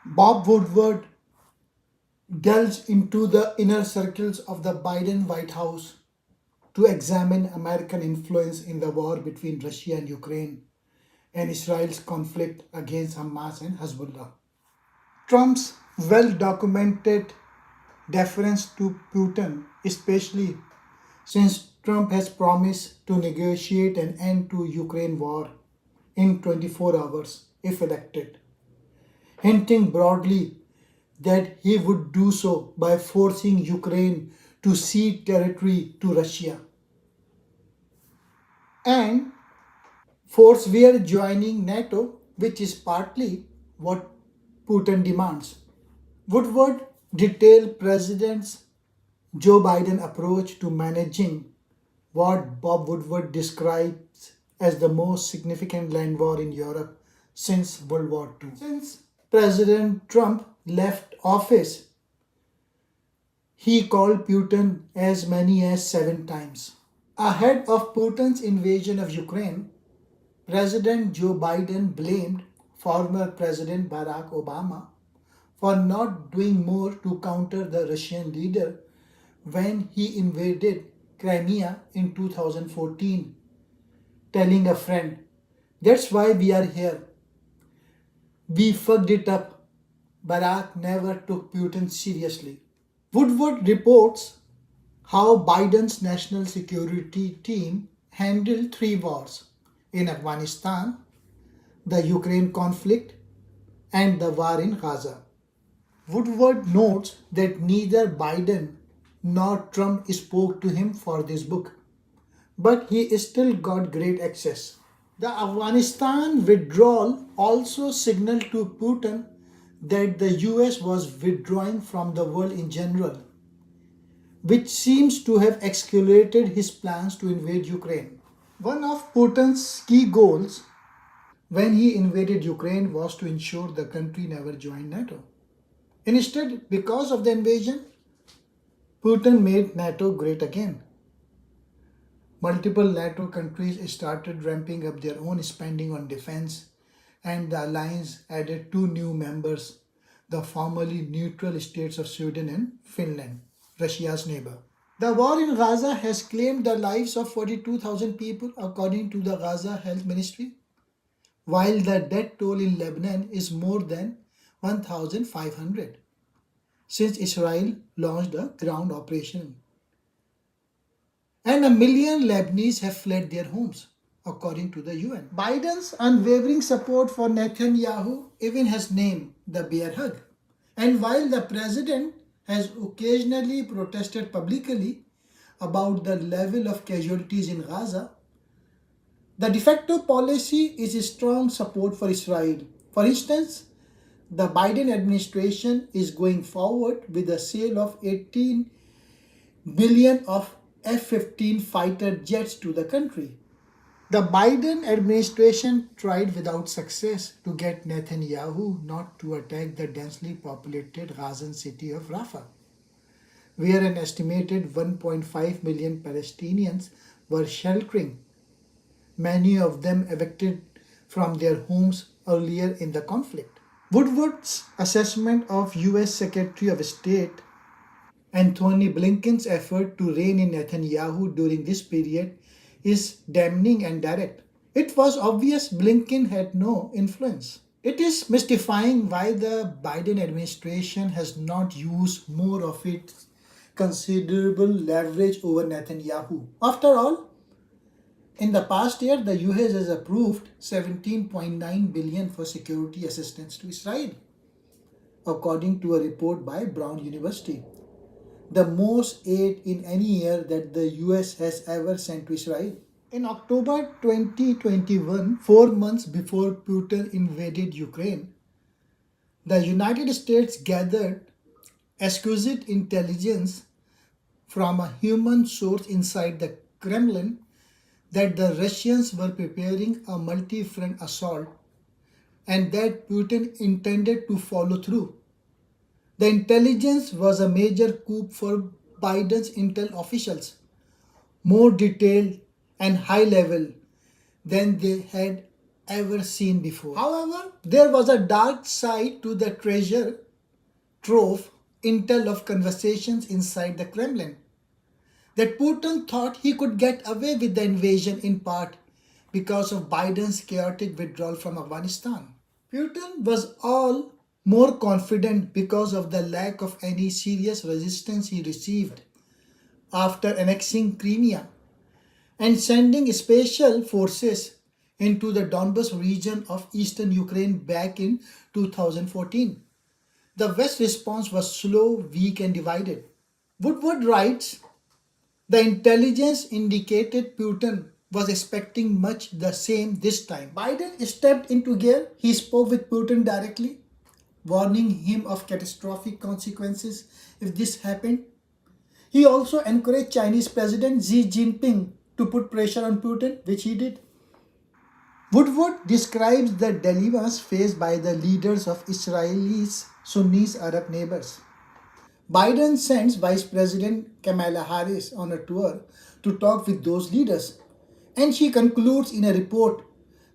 Bob Woodward delves into the inner circles of the Biden White House to examine American influence in the war between Russia and Ukraine and Israel's conflict against Hamas and Hezbollah. Trump's well documented deference to Putin, especially since Trump has promised to negotiate an end to Ukraine war in 24 hours if elected, hinting broadly that he would do so by forcing Ukraine to cede territory to Russia. And fourth, we are joining NATO, which is partly what Putin demands. Woodward detailed President Joe Biden approach to managing what Bob Woodward describes as the most significant land war in Europe since World War II. Since President Trump left office, he called Putin as many as 7 times. Ahead of Putin's invasion of Ukraine, President Joe Biden blamed former President Barack Obama for not doing more to counter the Russian leader when he invaded Crimea in 2014, telling a friend, "That's why we are here. We fucked it up." Barack never took Putin seriously. Woodward reports how Biden's national security team handled 3 wars in Afghanistan, the Ukraine conflict, and the war in Gaza. Woodward notes that neither Biden nor Trump spoke to him for this book, but he still got great access. The Afghanistan withdrawal also signaled to Putin that the US was withdrawing from the world in general, which seems to have accelerated his plans to invade Ukraine. One of Putin's key goals when he invaded Ukraine was to ensure the country never joined NATO. Instead, because of the invasion, Putin made NATO great again. Multiple NATO countries started ramping up their own spending on defense, and the alliance added 2 new members, the formerly neutral states of Sweden and Finland, Russia's neighbor. The war in Gaza has claimed the lives of 42,000 people, according to the Gaza Health Ministry, while the death toll in Lebanon is more than 1,500 since Israel launched a ground operation. And 1 million Lebanese have fled their homes, according to the UN. Biden's unwavering support for Netanyahu even has named the bear hug. And while the president has occasionally protested publicly about the level of casualties in Gaza, the de facto policy is a strong support for Israel. For instance, the Biden administration is going forward with the sale of 18 billion of F-15 fighter jets to the country. The Biden administration tried without success to get Netanyahu not to attack the densely populated Gazan city of Rafah, where an estimated 1.5 million Palestinians were sheltering, many of them evicted from their homes earlier in the conflict. Woodward's assessment of US Secretary of State Anthony Blinken's effort to rein in Netanyahu during this period is damning and direct. It was obvious Blinken had no influence. It is mystifying why the Biden administration has not used more of its considerable leverage over Netanyahu. After all, in the past year, the US has approved 17.9 billion for security assistance to Israel, according to a report by Brown University, the most aid in any year that the US has ever sent to Israel. In October 2021, 4 months before Putin invaded Ukraine, the United States gathered exquisite intelligence from a human source inside the Kremlin that the Russians were preparing a multi-front assault and that Putin intended to follow through. The intelligence was a major coup for Biden's intel officials, more detailed and high level than they had ever seen before. However, there was a dark side to the treasure trove intel of conversations inside the Kremlin. That Putin thought he could get away with the invasion in part because of Biden's chaotic withdrawal from Afghanistan. Putin was all more confident because of the lack of any serious resistance he received after annexing Crimea and sending special forces into the Donbas region of eastern Ukraine back in 2014. The West's response was slow, weak, and divided. Woodward writes, the intelligence indicated Putin was expecting much the same this time. Biden stepped into gear. He spoke with Putin directly, warning him of catastrophic consequences if this happened. He also encouraged Chinese President Xi Jinping to put pressure on Putin, which he did. Woodward describes the dilemmas faced by the leaders of Israel's Sunni Arab neighbors. Biden sends Vice President Kamala Harris on a tour to talk with those leaders, and she concludes in a report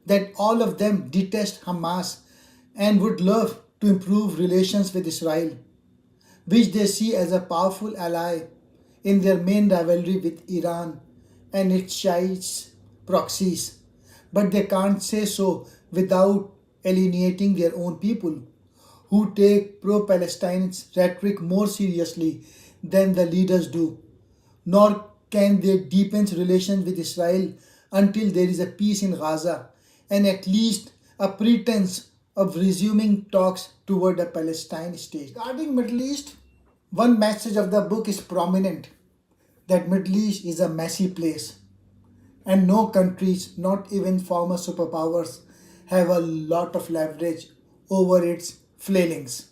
that all of them detest Hamas and would love to improve relations with Israel, which they see as a powerful ally in their main rivalry with Iran and its Shiite proxies. But they can't say so without alienating their own people, who take pro Palestine rhetoric more seriously than the leaders do. Nor can they deepen relations with Israel until there is a peace in Gaza and at least a pretense of resuming talks toward a Palestine state. Regarding Middle East, one message of the book is prominent, that Middle East is a messy place and no countries, not even former superpowers, have a lot of leverage over its flailings.